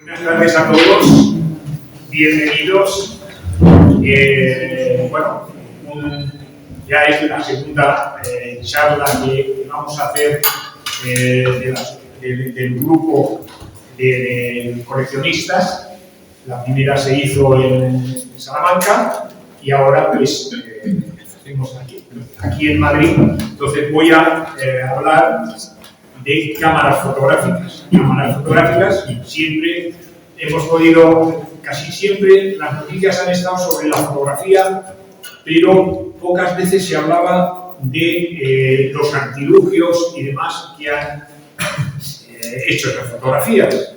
Buenas tardes a todos, bienvenidos. Ya es la segunda charla que vamos a hacer del grupo de coleccionistas. La primera se hizo en Salamanca y ahora pues hacemos aquí en Madrid. Entonces voy a hablar de cámaras fotográficas. Cámaras fotográficas, siempre hemos podido, casi siempre las noticias han estado sobre la fotografía, pero pocas veces se hablaba de los artilugios y demás que han hecho las fotografías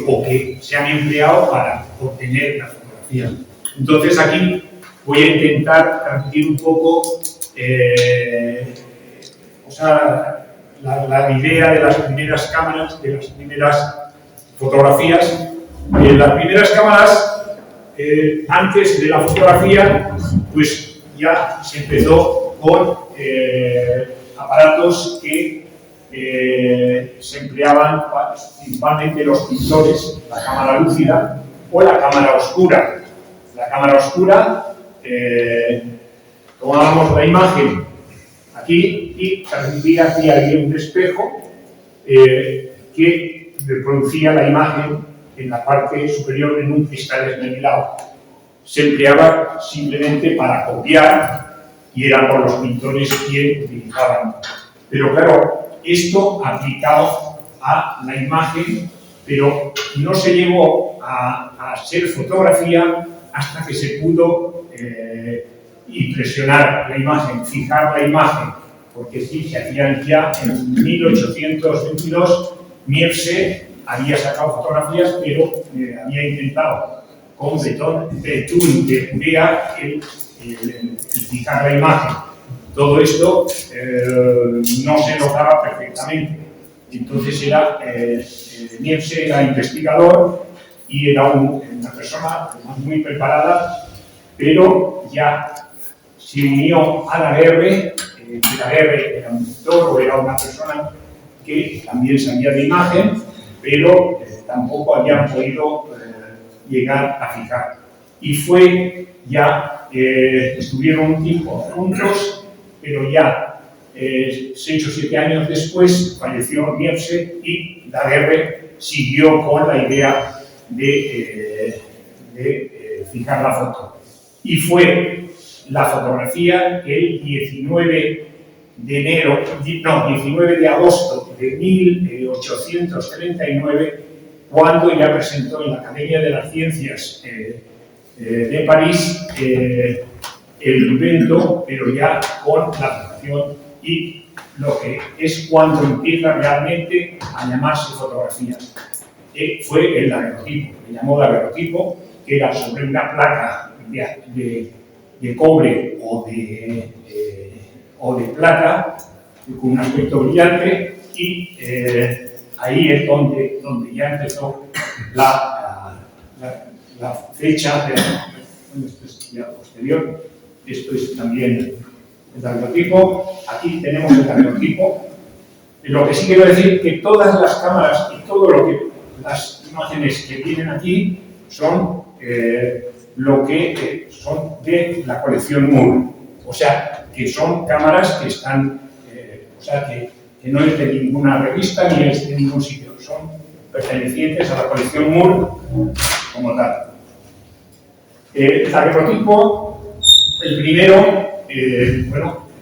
o que se han empleado para obtener las fotografías. Entonces aquí voy a intentar transmitir un poco la idea de las primeras cámaras, de las primeras fotografías. Las primeras cámaras, antes de la fotografía, pues ya se empezó con aparatos que se empleaban principalmente los pintores, la cámara lúcida o la cámara oscura. La cámara oscura, tomábamos la imagen aquí y transmitía aquí había un espejo que reproducía la imagen en la parte superior en un cristal esmerilado. Se empleaba simplemente para copiar y eran por los pintores quienes utilizaban. Pero claro, esto aplicado a la imagen, pero no se llegó a ser fotografía hasta que se pudo impresionar la imagen, fijar la imagen, porque sí, se hacían ya en 1822, Mierse había sacado fotografías, pero había intentado con betún de urea fijar la imagen. Todo esto no se lograba perfectamente. Entonces era Mierse era investigador y era una persona muy preparada, pero ya se unió a Daguerre. Daguerre era un pintor o era una persona que también sabía de imagen, pero tampoco habían podido llegar a fijar. Y fue ya, estuvieron un tiempo juntos, pero ya 6 o 7 años después falleció Mierse y Daguerre siguió con la idea de fijar la foto. Y fue la fotografía el 19 de agosto de 1839, cuando ya presentó en la Academia de las Ciencias de París el invento, pero ya con la aplicación y lo que es cuando empieza realmente a llamarse fotografía. Fue el daguerrotipo, le llamó daguerrotipo, que era sobre una placa de cobre o de plata, con un aspecto brillante, y ahí es donde ya empezó la fecha ya posterior. Esto es también el daguerrotipo. Aquí tenemos el daguerrotipo. Lo que sí quiero decir que todas las cámaras y todo lo que las imágenes que tienen aquí son lo que son de la colección Moore, o sea, que son cámaras que están, que no es de ninguna revista ni es de ningún sitio, son pertenecientes a la colección Moore como tal. El daguerrotipo, el primero,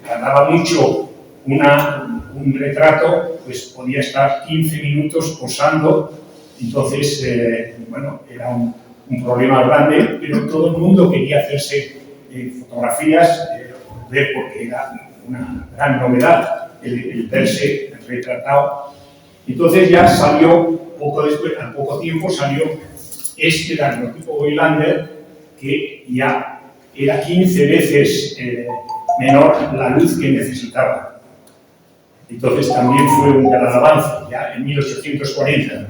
tardaba mucho un retrato, pues podía estar 15 minutos posando, entonces, era un problema grande, pero todo el mundo quería hacerse fotografías, porque era una gran novedad el verse retratado. Entonces ya salió, poco después, al poco tiempo, salió este daguerrotipo Voigtlander, que ya era 15 veces menor la luz que necesitaba. Entonces también fue un gran avance, ya en 1840.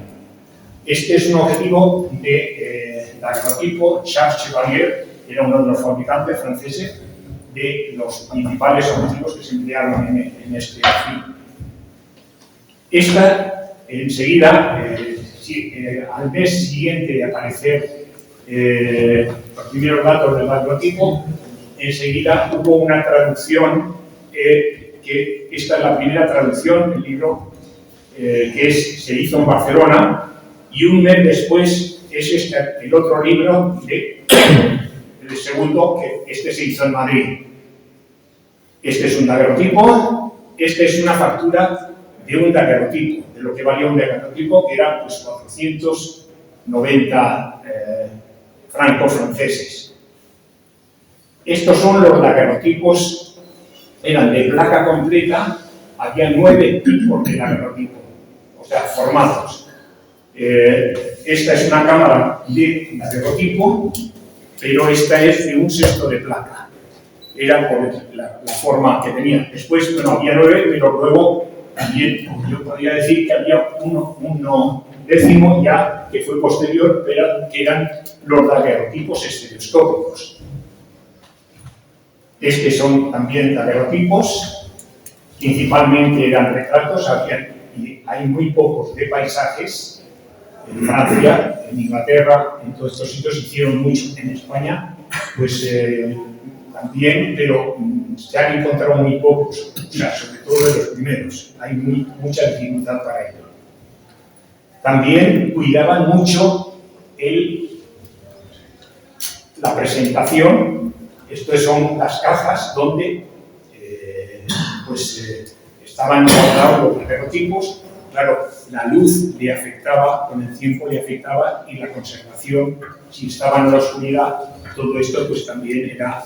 Este es un objetivo de daguerrotipo. Charles Chevalier era uno de los fabricantes franceses de los principales objetivos que se emplearon en este fin. Esta enseguida al mes siguiente de aparecer los primeros datos del daguerrotipo, enseguida hubo una traducción, que esta es la primera traducción del libro, se hizo en Barcelona, y un mes después es el otro libro, el segundo, que se hizo en Madrid. Este es un daguerrotipo, este es una factura de un daguerrotipo, de lo que valía un daguerrotipo, que eran pues 490 francos franceses. Estos son los daguerrotipos, eran de placa completa, había 9 tipos de daguerrotipo, o sea, formatos. Esta es una cámara de daguerrotipo, pero esta es de un sexto de placa. Era por la forma que tenía. Después, bueno, había 9, pero luego también yo podría decir que había uno décimo ya que fue posterior, pero que eran los daguerrotipos estereoscópicos. Estos son también daguerrotipos, principalmente eran retratos, y hay muy pocos de paisajes. En Francia, en Inglaterra, en todos estos sitios hicieron mucho. En España, pues también, pero se han encontrado muy pocos, o sea, sobre todo de los primeros. Hay mucha dificultad para ello. También cuidaban mucho la presentación. Estas son las cajas donde estaban guardados los daguerrotipos. Claro, la luz le afectaba, con el tiempo le afectaba, y la conservación, si estaba en la oscuridad, todo esto pues también era,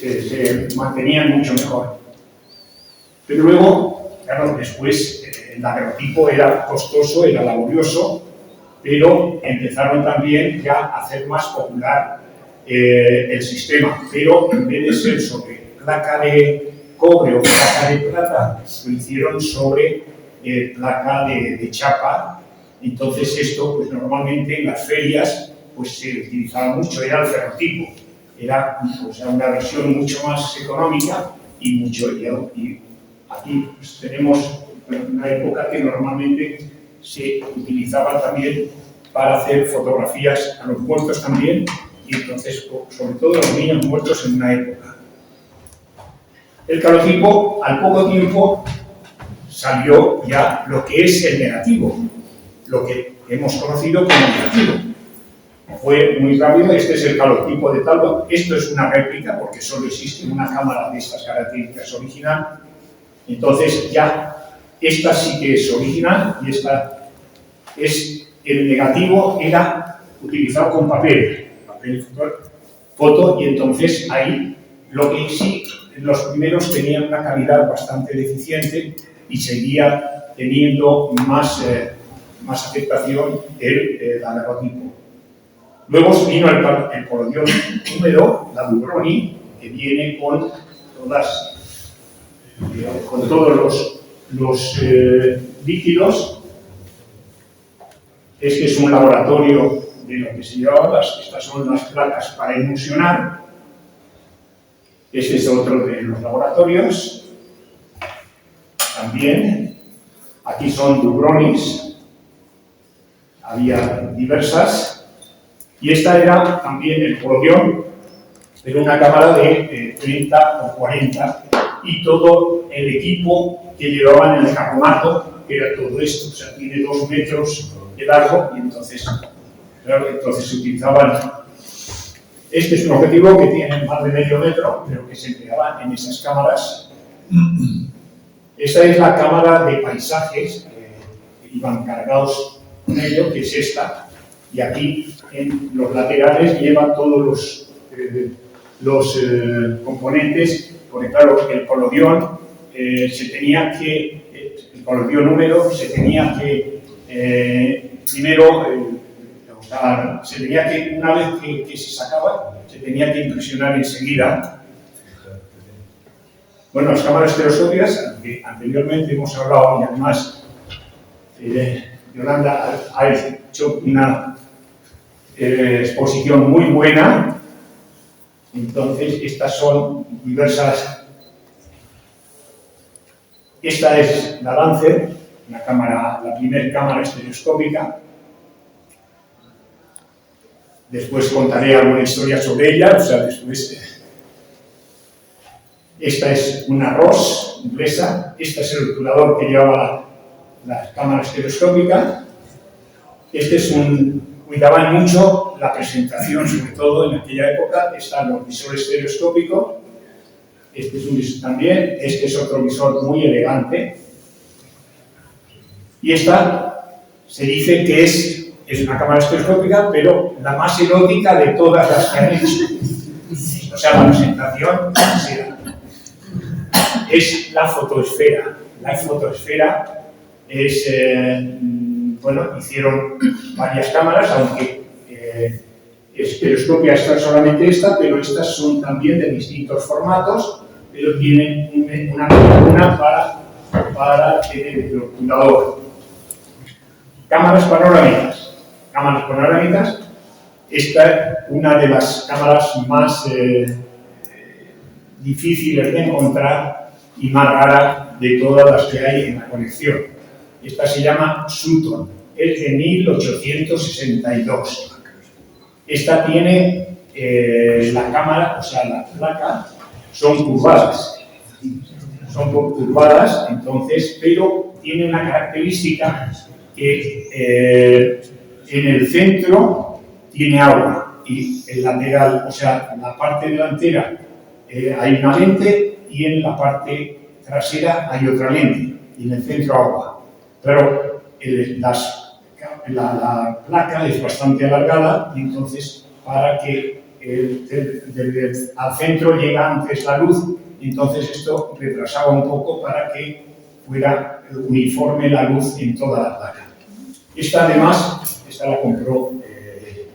se mantenían mucho mejor. Pero luego, claro, después el daguerrotipo era costoso, era laborioso, pero empezaron también ya a hacer más popular el sistema. Pero en vez de ser sobre placa de cobre o placa de plata, lo hicieron sobre placa de chapa. Entonces esto, pues normalmente en las ferias pues se utilizaba mucho, era el ferrotipo. Era una versión mucho más económica y aquí pues, tenemos una época que normalmente se utilizaba también para hacer fotografías a los muertos también, y entonces sobre todo los niños muertos en una época. El calotipo, al poco tiempo, salió ya lo que es el negativo, lo que hemos conocido como negativo. Fue muy rápido. Este es el calotipo de Talbot. Esto es una réplica porque solo existe una cámara de estas características original. Entonces ya esta sí que es original, y esta es el negativo, era utilizado con papel foto, y entonces ahí lo que sí, los primeros tenían una calidad bastante deficiente y seguía teniendo más aceptación el daguerrotipo. Luego vino el collodion húmedo, la Dubroni, que viene con todos los líquidos. Este es un laboratorio de lo que se llevaba. Estas son las placas para emulsionar. Este es otro de los laboratorios. También, aquí son Dubronis. Había diversas. Y esta era también el collodion, pero una cámara de 30 o 40, y todo el equipo que llevaban en el carbonato, que era todo esto, o sea, tiene 2 metros de largo, y entonces se utilizaban. Este es un objetivo que tiene más de medio metro, pero que se empleaba en esas cámaras. Esta es la cámara de paisajes, que iban cargados con ello, que es esta. Y aquí en los laterales lleva todos los componentes, porque claro, el collodion el collodion húmedo se tenía que una vez que se sacaba, se tenía que impresionar enseguida. Bueno, las cámaras estereoscópicas, que anteriormente hemos hablado, y además Yolanda ha hecho una exposición muy buena. Entonces, estas son diversas. Esta es la Lancer, una cámara, la primera cámara estereoscópica. Después contaré alguna historia sobre ella, o sea, después. Esta es una ROS inglesa, este es el obturador que llevaba la cámara estereoscópica. Este es cuidaban mucho la presentación, sobre todo en aquella época. Están los visores estereoscópicos. Este es un visor también, este es otro visor muy elegante. Y esta se dice que es una cámara estereoscópica, pero la más erótica de todas las que han hecho. O sea, la presentación es la fotoesfera. La fotoesfera es, bueno, hicieron varias cámaras, aunque estereoscopia está solamente esta, pero estas son también de distintos formatos, pero tienen una columna para el obturador. Cámaras panorámicas. Cámaras panorámicas. Esta es una de las cámaras más difíciles de encontrar y más raras de todas las que hay en la colección. Esta se llama Sutton, es de 1862. Esta tiene la cámara, o sea, la placa, son curvadas. Son curvadas, entonces, pero tiene una característica que en el centro tiene agua y el lateral, o sea, en la parte delantera hay una lente y en la parte trasera hay otra lente y en el centro agua. Pero la placa es bastante alargada y entonces para que al centro llega antes la luz, y entonces esto retrasaba un poco para que fuera uniforme la luz en toda la placa. Esta además, esta la compró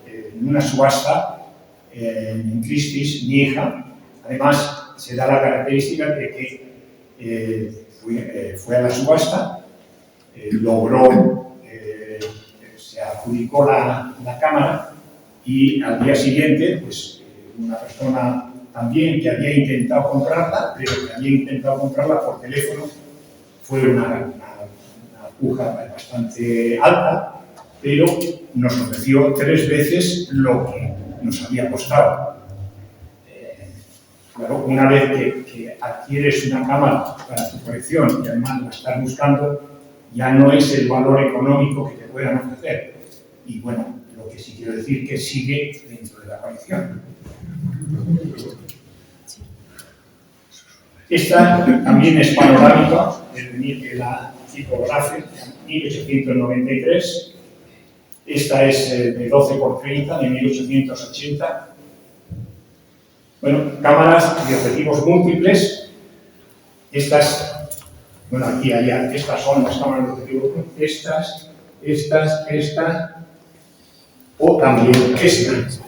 en una subasta en Christie's, mi hija. Además, se da la característica de que fue a la subasta, logró, se adjudicó la cámara y al día siguiente, pues una persona también que había intentado comprarla, pero que había intentado comprarla por teléfono, fue una puja bastante alta, pero nos ofreció 3 veces lo que nos había costado. Claro, una vez que adquieres una cámara para tu colección y además la estás buscando, ya no es el valor económico que te puedan ofrecer. Y bueno, lo que sí quiero decir que sigue dentro de la colección. Esta también es panorámica, de la Typographe, 1893. Esta es de 12×30, de 1880. Bueno, cámaras de objetivos múltiples. Estas, bueno, aquí, allá, estas son las cámaras de objetivos múltiples. Estas, o también estas.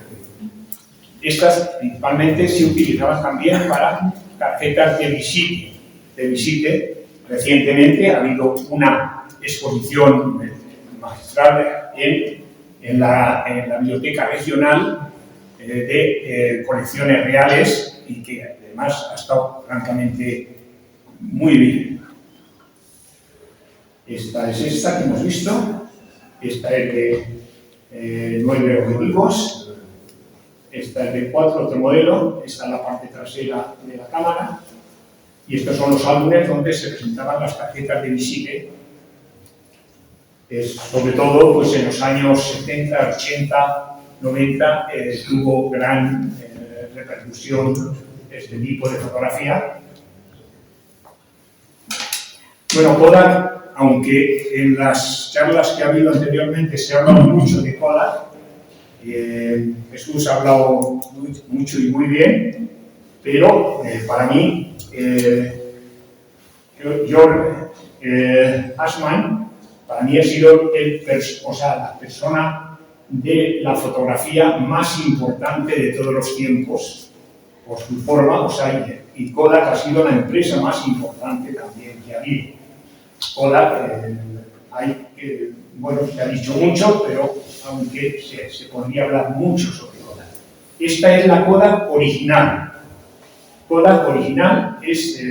Estas principalmente se utilizaban también para tarjetas de visite. Recientemente ha habido una exposición magistral en la Biblioteca Regional de colecciones reales y que además ha estado francamente muy bien. Esta es esta que hemos visto. Esta es de 9 objetivos. Esta es de 4, otro modelo. Esta es la parte trasera de la cámara. Y estos son los álbumes donde se presentaban las tarjetas de visite. Sobre todo pues, en los años 70, 80, 90 tuvo gran repercusión este tipo de fotografía. Bueno, Kodak, aunque en las charlas que ha habido anteriormente se ha hablado mucho de Kodak, Jesús ha hablado mucho y muy bien, pero para mí, George Ashman, para mí ha sido la persona de la fotografía más importante de todos los tiempos, por su forma, y Kodak ha sido la empresa más importante también que ha habido. Kodak, bueno, se ha dicho mucho, pero aunque se podría hablar mucho sobre Kodak. Esta es la Kodak original. Kodak original es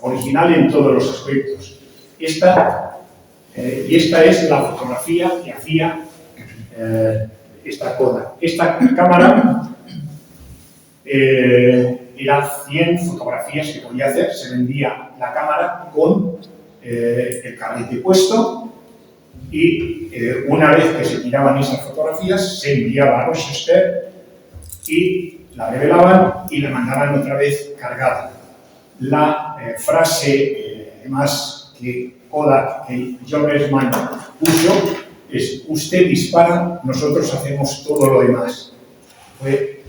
original en todos los aspectos. Esta Y esta es la fotografía que hacía esta Kodak. Esta cámara era 100 fotografías que podía hacer, se vendía la cámara con el carrete puesto y una vez que se tiraban esas fotografías se enviaba a Rochester y la revelaban y la mandaban otra vez cargada. La frase más que Kodak, que John Eastman puso, es: usted dispara, nosotros hacemos todo lo demás. Fue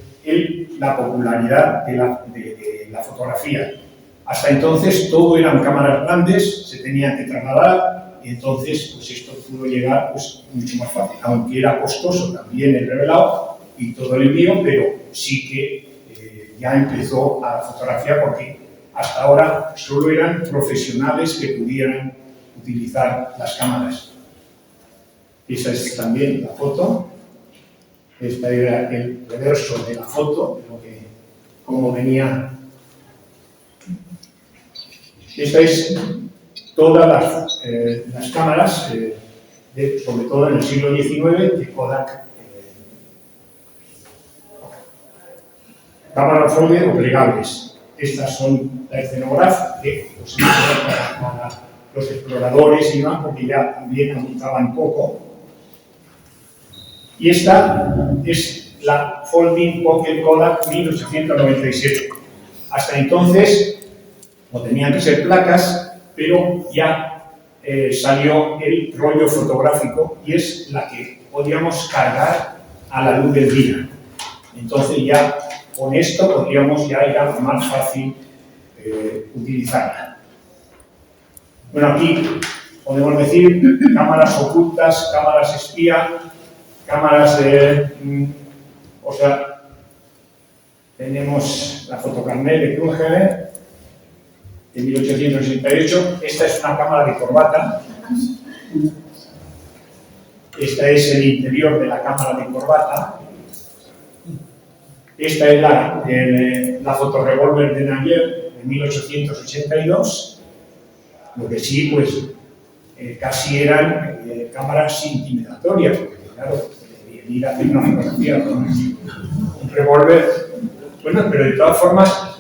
la popularidad de la fotografía. Hasta entonces todo eran cámaras grandes, se tenían que trasladar y entonces pues esto pudo llegar pues, mucho más fácil, aunque era costoso también el revelado y todo el envío, pero sí que ya empezó a la fotografía porque hasta ahora solo eran profesionales que pudieran utilizar las cámaras. Esa es también la foto. Este era el reverso de la foto, cómo venía. Esta es todas las cámaras, sobre todo en el siglo XIX, de Kodak. Cámaras Folger o plegables. Estas son la escenografía que pues, para los exploradores iban porque ya también apuntaban poco. Y esta es la Folding Pocket Kodak 1897. Hasta entonces no tenían que ser placas, pero ya salió el rollo fotográfico y es la que podíamos cargar a la luz del día. Entonces ya con esto podríamos ya era más fácil utilizarla. Bueno, aquí podemos decir cámaras ocultas, cámaras espía, cámaras o sea, tenemos la fotocarnet de Kruger de 1868. Esta es una cámara de corbata. Esta es el interior de la cámara de corbata. Esta es la fotorrevólver de Navier de 1882. Lo que sí, pues, casi eran cámaras intimidatorias, porque claro, ir a hacer una fotografía con un revólver, bueno, pero de todas formas,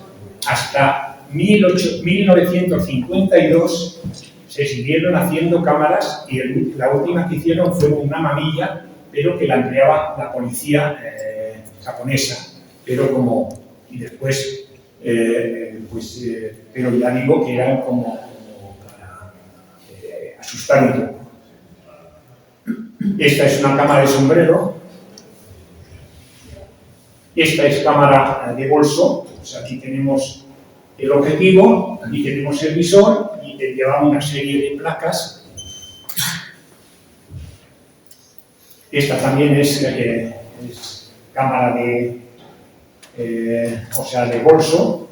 hasta 1952 se siguieron haciendo cámaras y la última que hicieron fue una mamilla, pero que la empleaba la policía japonesa, pero como, y después, pero ya digo que eran como para asustar un poco. Esta es una cámara de sombrero. Esta es cámara de bolso. Pues aquí tenemos el objetivo, aquí tenemos el visor y llevamos una serie de placas. Esta también es cámara de bolso.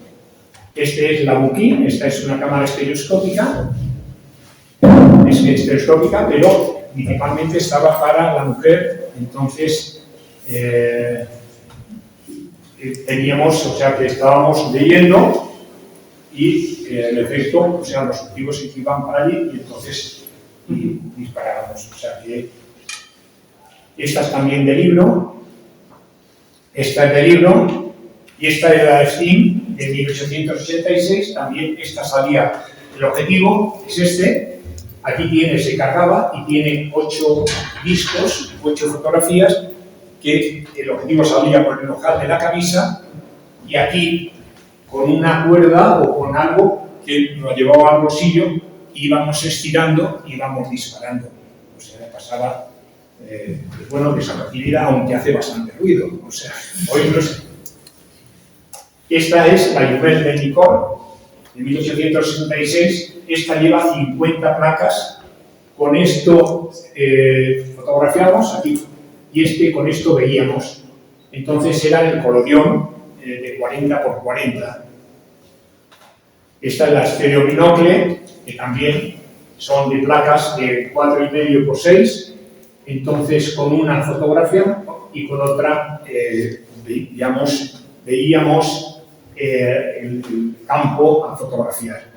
Este es la Buki. Esta es una cámara estereoscópica. Es estereoscópica, pero principalmente estaba para la mujer, entonces teníamos, o sea que estábamos leyendo y el efecto, o sea, los objetivos se iban para allí y entonces disparábamos. O sea que esta es también de libro, esta es de libro y esta es la Steam de 1886, también esta salía, el objetivo es este. Aquí se cargaba y tiene 8 discos, 8 fotografías, que el objetivo salía por el ojal de la camisa y aquí, con una cuerda o con algo que nos llevaba al bolsillo, íbamos estirando y íbamos disparando. O sea, pasaba, pues bueno, desapercibida, aunque hace bastante ruido. O sea, hoy no sé. Esta es la Jumel de Nikkor, de 1866. Esta lleva 50 placas. Con esto fotografiamos aquí y con esto veíamos. Entonces era el colodión de 40 por 40. Esta es la estereobinocle, que también son de placas de 4,5 por 6. Entonces con una fotografía y con otra veíamos el campo a fotografiar.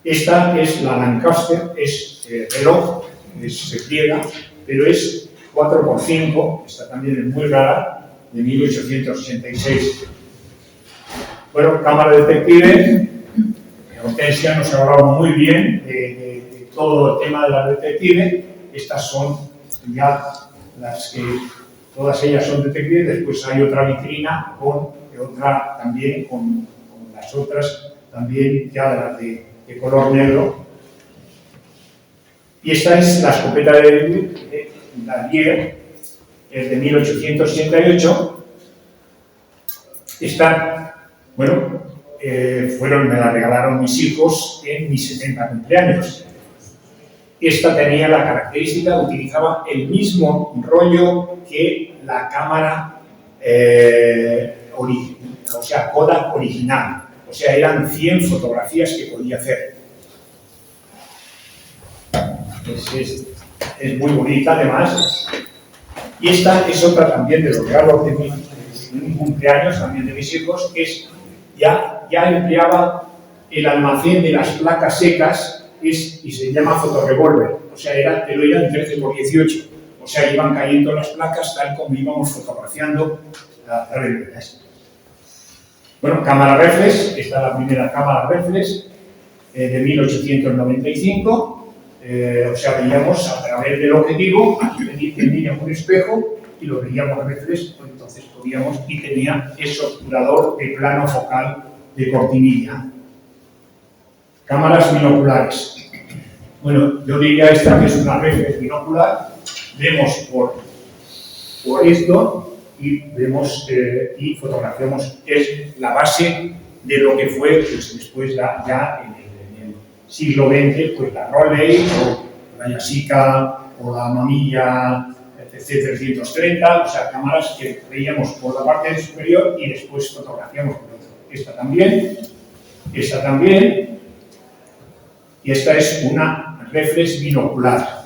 Esta es la Lancaster, es reloj, se pliega, pero es 4x5, esta también es muy rara, de 1866. Bueno, cámara detective, Hortensia nos ha hablado muy bien de todo el tema de la detective. Estas son ya las que, todas ellas son detectives. Después hay otra vitrina con otra también, con las otras también ya de color negro. Y esta es la escopeta de Dadier, es de 1868. Esta, bueno, me la regalaron mis hijos en mis 70 cumpleaños. Esta tenía la característica, utilizaba el mismo rollo que la cámara o sea, Kodak original. O sea, eran 100 fotografías que podía hacer. Es muy bonita, además. Y esta es otra también de los regalos de un cumpleaños, también de mis hijos, que es ya empleaba el almacén de las placas secas y se llama fotorrevólver. O sea, pero eran 13x18. O sea, iban cayendo las placas tal como íbamos fotografiando a través de ellas. Bueno, cámara reflex, esta es la primera cámara reflex de 1895. O sea, veíamos a través del objetivo, aquí teníamos un espejo y lo veíamos reflex, pues entonces podíamos, y tenía ese obturador de plano focal de cortinilla. Cámaras binoculares. Bueno, yo diría esta que es una reflex binocular. Vemos por esto y vemos y fotografiamos, es la base de lo que fue pues, después ya en el siglo XX, pues la Rolleiflex o la Yashica o la Mamiya C330, o sea, cámaras que veíamos por la parte superior y después fotografiamos por dentro. Esta también, y esta es una reflex binocular.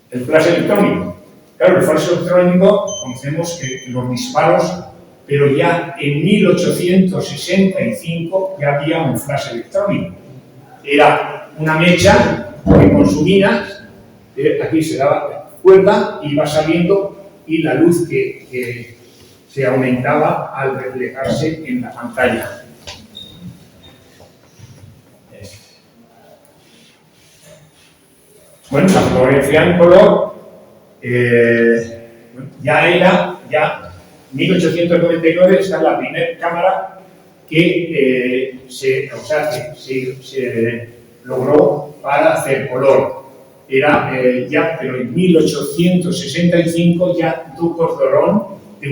El flash electrónico. Claro, el flash electrónico, conocemos que los disparos, pero ya en 1865 ya había un flash electrónico. Era una mecha que consumía, aquí se daba cuerda, iba saliendo y la luz que se aumentaba al reflejarse en la pantalla. Bueno, la fotografía en color ya 1899, esta es la primera cámara que se logró para hacer color. Era pero en 1865 ya Ducos de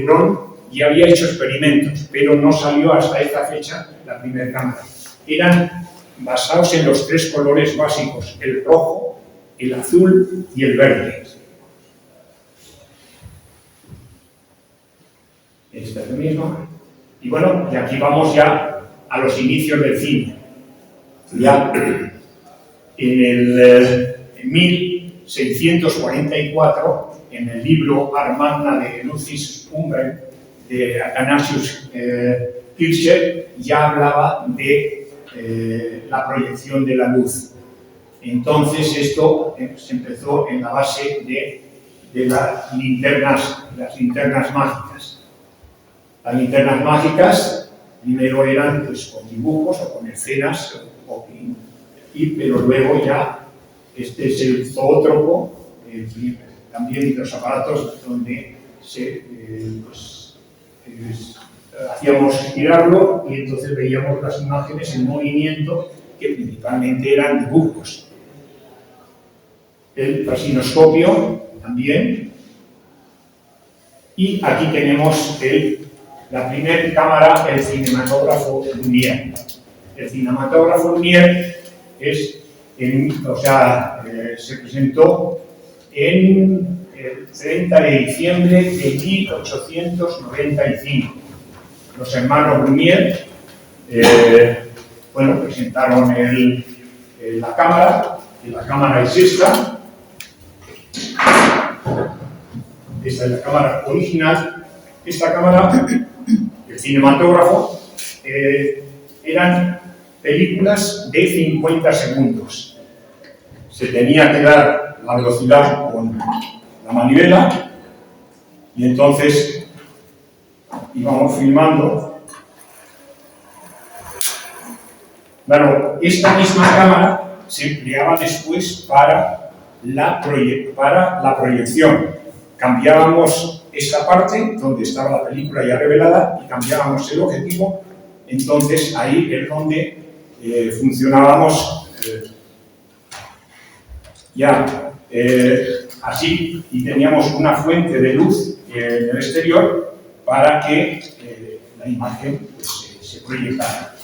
Hurón ya había hecho experimentos, pero no salió hasta esta fecha la primera cámara. Eran basados en los 3 colores básicos, el rojo, el azul y el verde. Esta es la misma. Y bueno, y aquí vamos ya a los inicios del cine. Ya en 1644, en el libro Armagna de Lucis Umbre, de Athanasius Kircher, ya hablaba de la proyección de la luz. Entonces esto se empezó en la base de las linternas mágicas. Las linternas mágicas primero eran pues, con dibujos o con escenas, pero luego ya este es el zoótropo, también los aparatos donde hacíamos girarlo y entonces veíamos las imágenes en movimiento que principalmente eran dibujos. El fascinoscopio también. Y aquí tenemos la primera cámara, el cinematógrafo Lumière. El cinematógrafo Lumière se presentó en el 30 de diciembre de 1895. Los hermanos Lumière presentaron la cámara, y la cámara es esta. Esta es la cámara original. Esta cámara, el cinematógrafo, eran películas de 50 segundos. Se tenía que dar la velocidad con la manivela y entonces íbamos filmando. Claro, esta misma cámara se empleaba después para la proyección. Cambiábamos esta parte donde estaba la película ya revelada y cambiábamos el objetivo. Entonces ahí es donde funcionábamos así, y teníamos una fuente de luz en el exterior para que la imagen pues, se proyectara.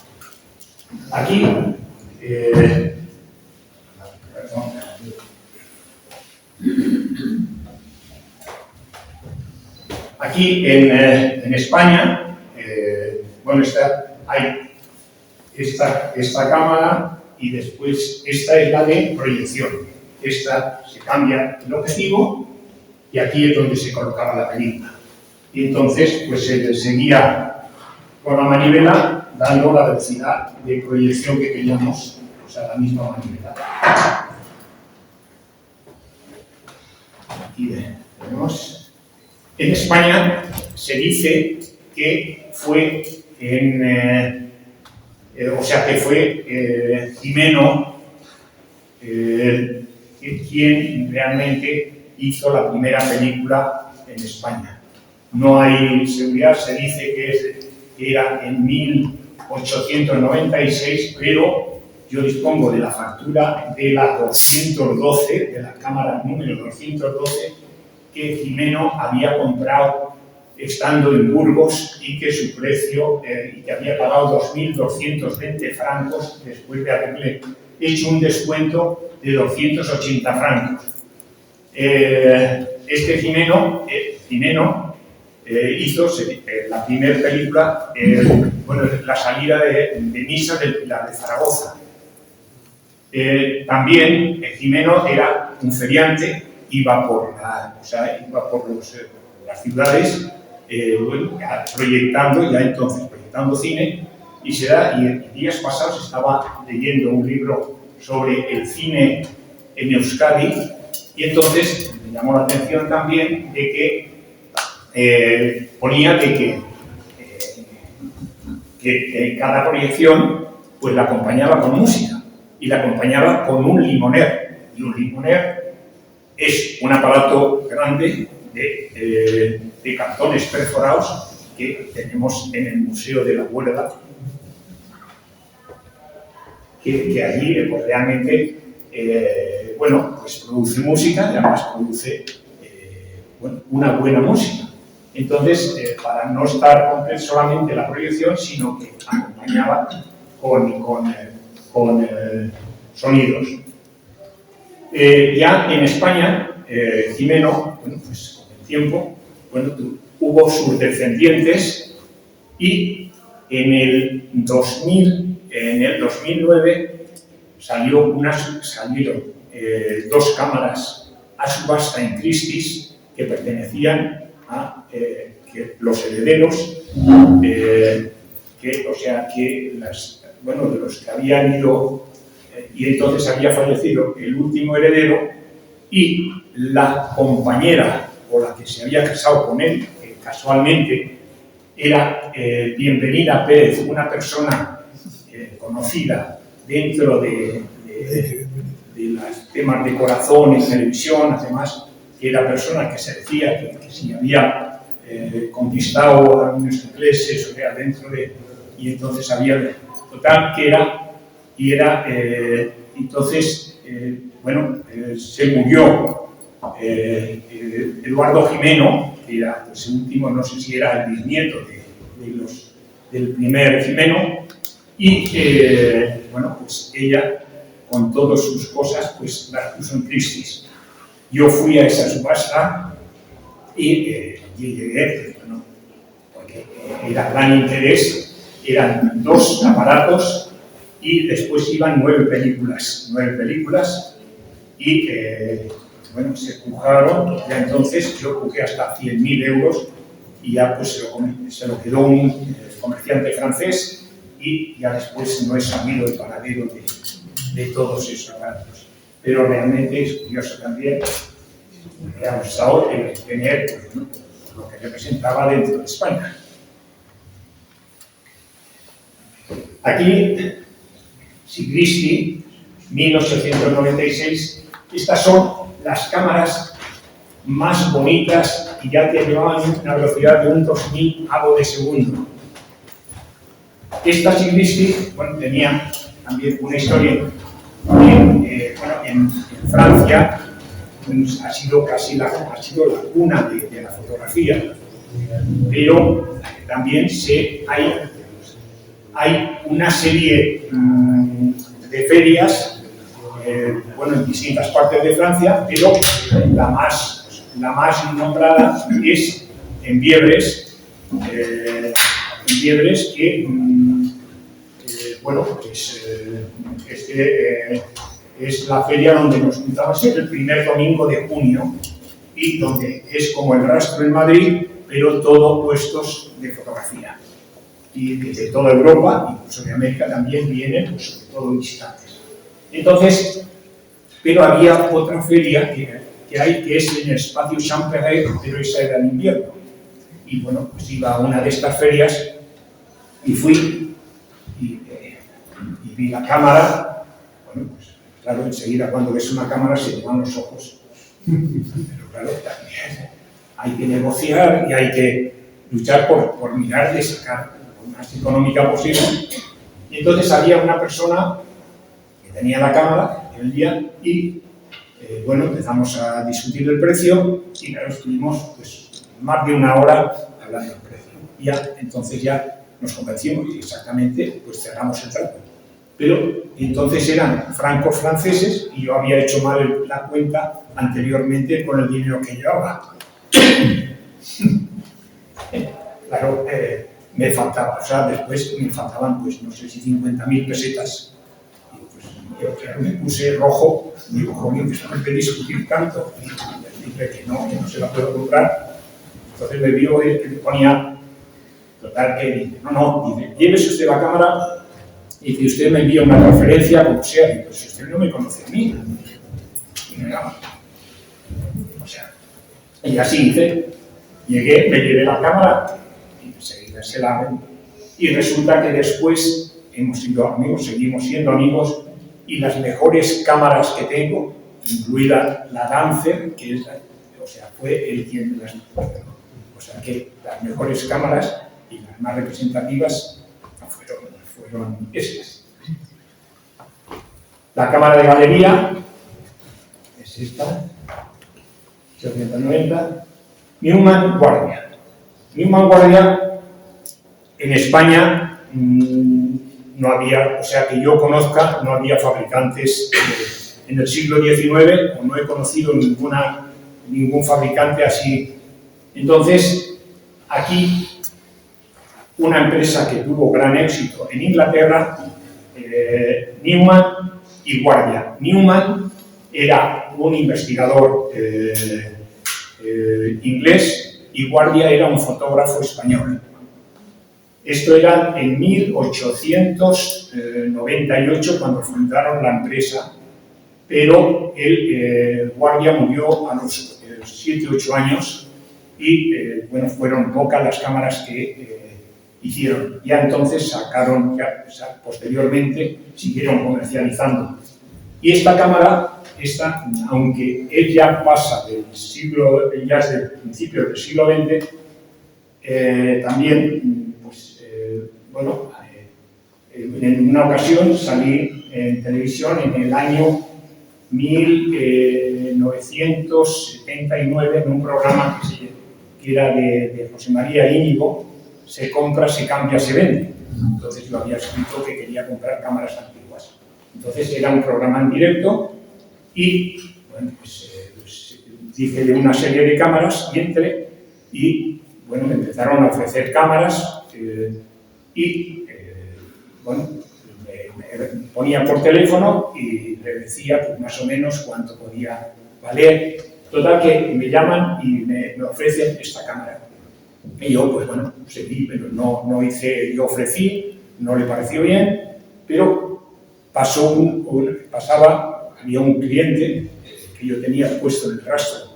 Aquí, aquí en España, bueno, hay esta cámara y después esta es la de proyección. Esta se cambia el objetivo y aquí es donde se colocaba la película. Y entonces pues se seguía con la manivela dando la velocidad de proyección que queríamos, o sea, la misma manivela. Aquí tenemos. En España se dice que fue Gimeno quien realmente hizo la primera película en España. No hay seguridad, se dice que era en 1896, pero yo dispongo de la factura de la 212, de la cámara número 212, que Gimeno había comprado estando en Burgos y que su precio, y que había pagado 2.220 francos después de haberle hecho un descuento de 280 francos. Este Gimeno hizo la primera película, la salida de misa del Pilar de Zaragoza. También Gimeno era un feriante, iba por las ciudades proyectando cine, y días pasados estaba leyendo un libro sobre el cine en Euskadi, y entonces me llamó la atención también de que ponía de que cada proyección pues la acompañaba con música y la acompañaba con un limoner, y un limoner es un aparato grande de cartones perforados que tenemos en el Museo de la Huelga, que allí pues, realmente pues produce música y además produce una buena música. Entonces, para no estar solamente la proyección, sino que acompañaba con sonidos. Ya en España, Gimeno, pues con el tiempo, hubo sus descendientes, y en el 2009 salieron dos cámaras a subasta en Christie's que pertenecían a los herederos, de los que habían ido, y entonces había fallecido el último heredero, y la compañera o la que se había casado con él, que casualmente era Bienvenida Pérez, una persona conocida dentro de los temas de corazón en televisión, además, que era persona que se decía que si había conquistado a algunos ingleses, o sea, dentro de... Y entonces había... Total, entonces, se murió Eduardo Gimeno, que era pues, el último, no sé si era el bisnieto del primer Gimeno, y pues ella, con todas sus cosas, pues las puso en Christie's. Yo fui a esa subasta y llegué, porque era gran interés, eran dos aparatos y después iban 9 películas, y se pujaron. Ya entonces yo pujé hasta 100.000 euros y ya pues se lo quedó un comerciante francés, y ya después no he sabido el paradero de todos esos aparatos. Pero realmente es curioso también que ha gustado tener pues, lo que representaba dentro de España. Aquí, Sigristi, 1896, estas son las cámaras más bonitas y ya que llevaban una velocidad de un 2000 avos de segundo. Esta Sigristi, bueno, tenía también una historia en Francia, pues, ha sido la cuna de la fotografía, pero también hay una serie de ferias en distintas partes de Francia, pero la más nombrada es en Biebres, que es la feria donde nos juntamos el primer domingo de junio y donde es como el Rastro en Madrid, pero todo puestos de fotografía. Y de toda Europa, incluso de América también vienen, pues, sobre todo visitantes. Entonces, pero había otra feria que hay, que es en el espacio Champéret, pero esa era en invierno. Y bueno, pues iba a una de estas ferias y fui y vi la cámara. Bueno, pues claro, enseguida cuando ves una cámara se te van los ojos. Pero claro, también hay que negociar y hay que luchar por mirar de sacar lo más económica posible. Y entonces había una persona que tenía la cámara en el día y empezamos a discutir el precio y claro, estuvimos pues, más de una hora hablando del precio. Y entonces ya nos convencimos y exactamente pues cerramos el trato. Pero entonces eran francos franceses y yo había hecho mal la cuenta anteriormente con el dinero que llevaba. Claro, me faltaba, o sea, después me faltaban, pues no sé si 50.000 pesetas. Y pues yo claro, me puse rojo, digo, joder, después de discutir tanto, y dije que no se la puedo comprar. Entonces me vio el que me ponía, total, que dice, dice, llévese usted la cámara. Y si usted me envía una transferencia, como sea, y pues si usted no me conoce a mí. Y me llama. O sea, y así hice. Llegué, me llevé la cámara y enseguida se la vendí. Y resulta que después hemos sido amigos, seguimos siendo amigos, y las mejores cámaras que tengo, incluida la Dancer, que es fue el quien me las puso. O sea que las mejores cámaras y las más representativas fueron estas. La cámara de galería es esta, 890. Newman Guardia. Newman Guardia en España no había, o sea que yo conozca, no había fabricantes en el siglo XIX, o no he conocido ningún fabricante así. Entonces, aquí una empresa que tuvo gran éxito en Inglaterra, Newman y Guardia. Newman era un investigador inglés y Guardia era un fotógrafo español. Esto era en 1898 cuando fundaron la empresa, pero Guardia murió a los 7 u 8 años y fueron pocas las cámaras que hicieron. Ya entonces posteriormente siguieron comercializando. Y esta cámara, aunque ella pasa ya es del principio del siglo XX, también, en una ocasión salí en televisión en el año 1979 en un programa que era de José María Íñigo, Se compra, se cambia, se vende. Entonces yo había escrito que quería comprar cámaras antiguas. Entonces era un programa en directo y dije de una serie de cámaras y entré y me empezaron a ofrecer cámaras me ponía por teléfono y le decía pues, más o menos cuánto podía valer. Total que me llaman y me ofrecen esta cámara. Y yo, seguí, pero no hice, yo ofrecí no le pareció bien, pero había un cliente que yo tenía puesto en el rastro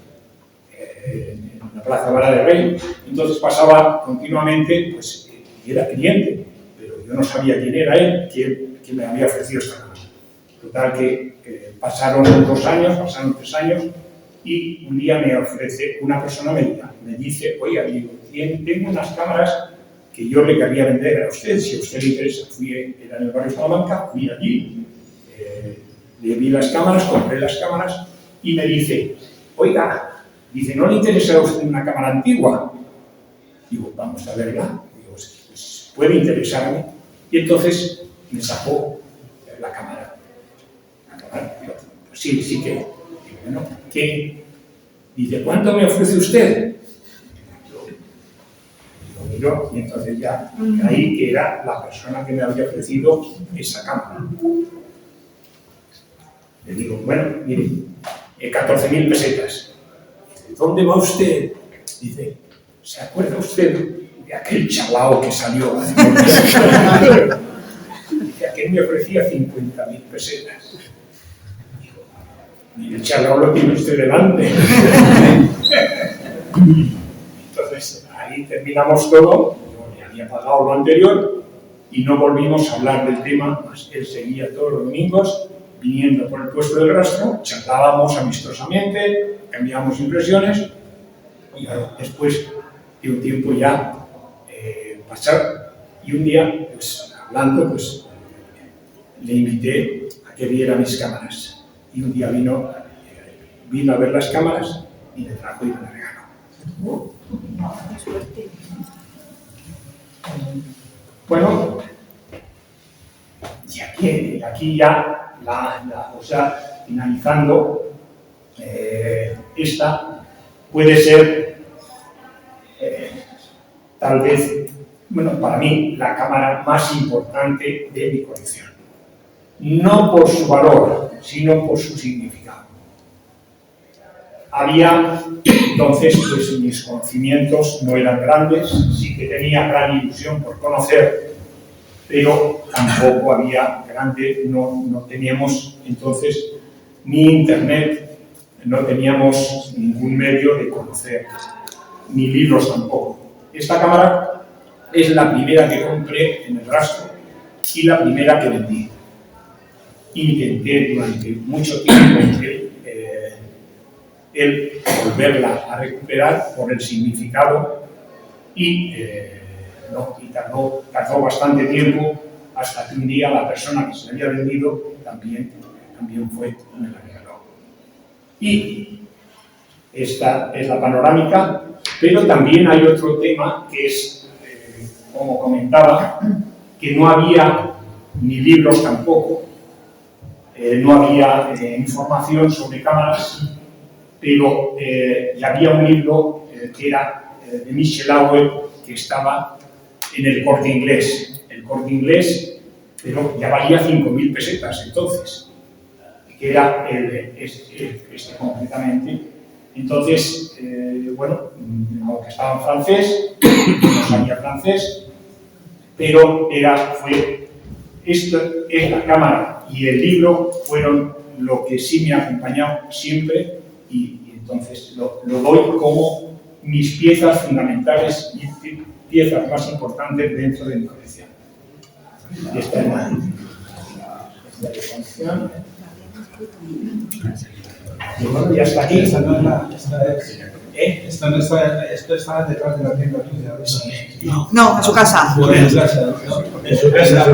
en la Plaza Vara de Rey, entonces pasaba continuamente, pues, y era cliente, pero yo no sabía quién era él, quién me había ofrecido esta cámara. Total que pasaron 2 años, pasaron 3 años, y un día me ofrece, una persona me dice, oiga, digo, tengo unas cámaras que yo le quería vender a usted, si a usted le interesa. Era en el barrio Salamanca, fui allí, le vi las cámaras, compré las cámaras, y me dice, oiga, dice, ¿no le interesa a usted una cámara antigua? Digo, vamos a verla. Digo, pues puede interesarme. Y entonces me sacó la cámara. Digo, pues sí que. Digo, bueno, ¿qué? Dice, ¿cuánto me ofrece usted? Lo miro, y entonces ya caí que era la persona que me había ofrecido esa cámara. Le digo, bueno, mire, 14.000 pesetas. Dice, ¿dónde va usted? Dice, ¿se acuerda usted de aquel chalao que salió hace unos días? Dice, aquel me ofrecía 50.000 pesetas. Digo, mire, el chalao lo tiene usted delante. Entonces, ahí terminamos todo. Yo le había pagado lo anterior y no volvimos a hablar del tema, pues él seguía todos los domingos viniendo por el puesto del rastro, charlábamos amistosamente, cambiábamos impresiones, y después de un tiempo ya pasar, y un día, pues hablando, pues le invité a que viera mis cámaras, y un día vino a ver las cámaras y me trajo y me las regaló. Bueno, y aquí ya o sea, finalizando, esta puede ser tal vez, bueno, para mí, la cámara más importante de mi colección. No por su valor, sino por su significado. Había, entonces, pues mis conocimientos no eran grandes, sí que tenía gran ilusión por conocer, pero tampoco había no teníamos entonces ni internet, no teníamos ningún medio de conocer, ni libros tampoco. Esta cámara es la primera que compré en el rastro y la primera que vendí. Intenté durante mucho tiempo el volverla a recuperar por el significado y tardó bastante tiempo hasta que un día la persona que se le había vendido también fue y me la regaló. Y esta es la panorámica, pero también hay otro tema que es, como comentaba, que no había ni libros tampoco, no había información sobre cámaras, pero ya había un libro que era de Michel Auer, que estaba en el Corte Inglés. El Corte Inglés, pero ya valía 5.000 pesetas entonces, que era este concretamente. Entonces, bueno, aunque estaba en francés, no sabía francés, pero esta es la cámara y el libro fueron lo que sí me ha acompañado siempre y entonces lo doy como mis piezas fundamentales y piezas más importantes dentro de mi colección. Esta es la colección. Y bueno, ya está aquí. Esto está detrás de la tienda tuya. No, en su casa. En su casa, ¿no? En su casa.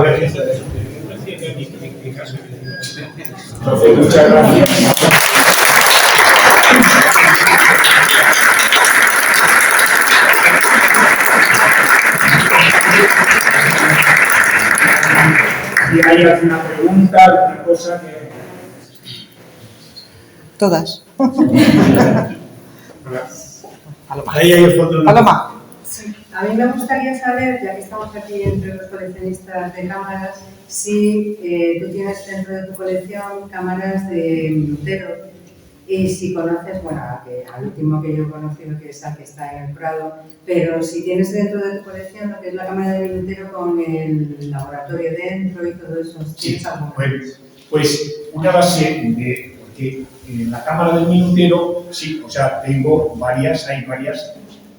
Entonces, muchas gracias. Si hay alguna pregunta, alguna cosa que... Todas. Ahí hay el fondo. Paloma. Sí. A mí me gustaría saber, ya que estamos aquí entre los coleccionistas de cámaras, si tú tienes dentro de tu colección cámaras de Lutero Y si conoces, bueno, al último que yo he conocido, que es el que está en el Prado, pero si tienes dentro de tu colección lo que es la Cámara del Minutero con el laboratorio dentro y todo eso, ¿tienes alguna? Pues una base de, porque en la Cámara del Minutero, sí, o sea, tengo varias, hay varias,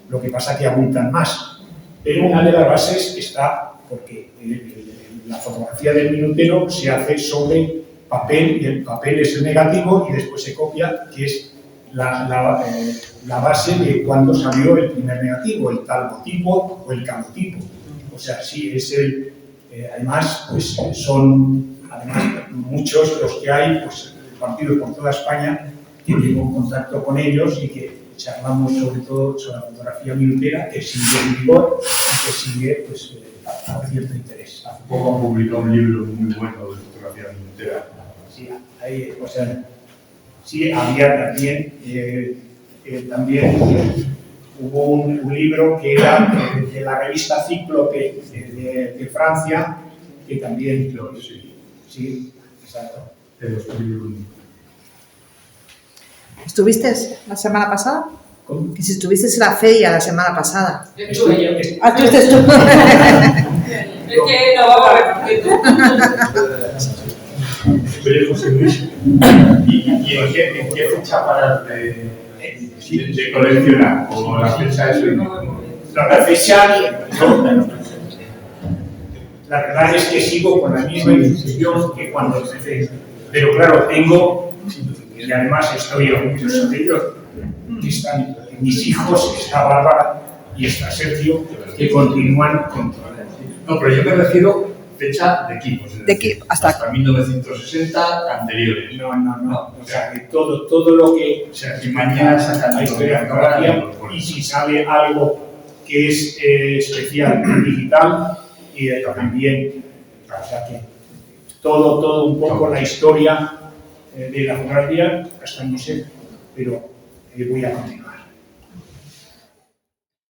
lo que pasa que abundan más. Pero una de las bases está, porque la fotografía del minutero se hace sobre papel, y el papel es el negativo y después se copia, que es la base de cuando salió el primer negativo, el talbotipo o el calotipo. O sea, sí, es el... además, pues son muchos los que hay, pues repartidos por toda España, que tengo contacto con ellos y que charlamos sobre todo sobre la fotografía minutera, que sigue en vigor y que sigue, pues, a cierto interés. Hace poco han publicado un libro muy bueno de fotografía minutera. Sí, hay, o sea, sí, había también hubo un libro que era de la revista Cíclope de Francia, que también, sí, exacto. ¿Estuviste la semana pasada? ¿Cómo? Que si estuviste en la feria la semana pasada. Estuve yo. Ah, tú estás tú. Es que no vamos a repetir. Oye, José Luis, ¿y en qué fecha paras de coleccionar? ¿O la fecha es hoy? No, la fecha, la verdad es que sigo con la misma intención que cuando empecé. Pero claro, tengo, y además estoy orgulloso de ellos, que están mis hijos, está Bárbara y está Sergio, que continúan con todo. No, pero yo me refiero fecha de equipos. De equipo, hasta 1960, anteriores. No. O sea, que todo lo que... O sea, que mañana sacan la historia de fotografía, y si sale algo que es especial digital, y también, o sea, que todo un poco la historia de la fotografía, hasta no sé, pero voy a continuar.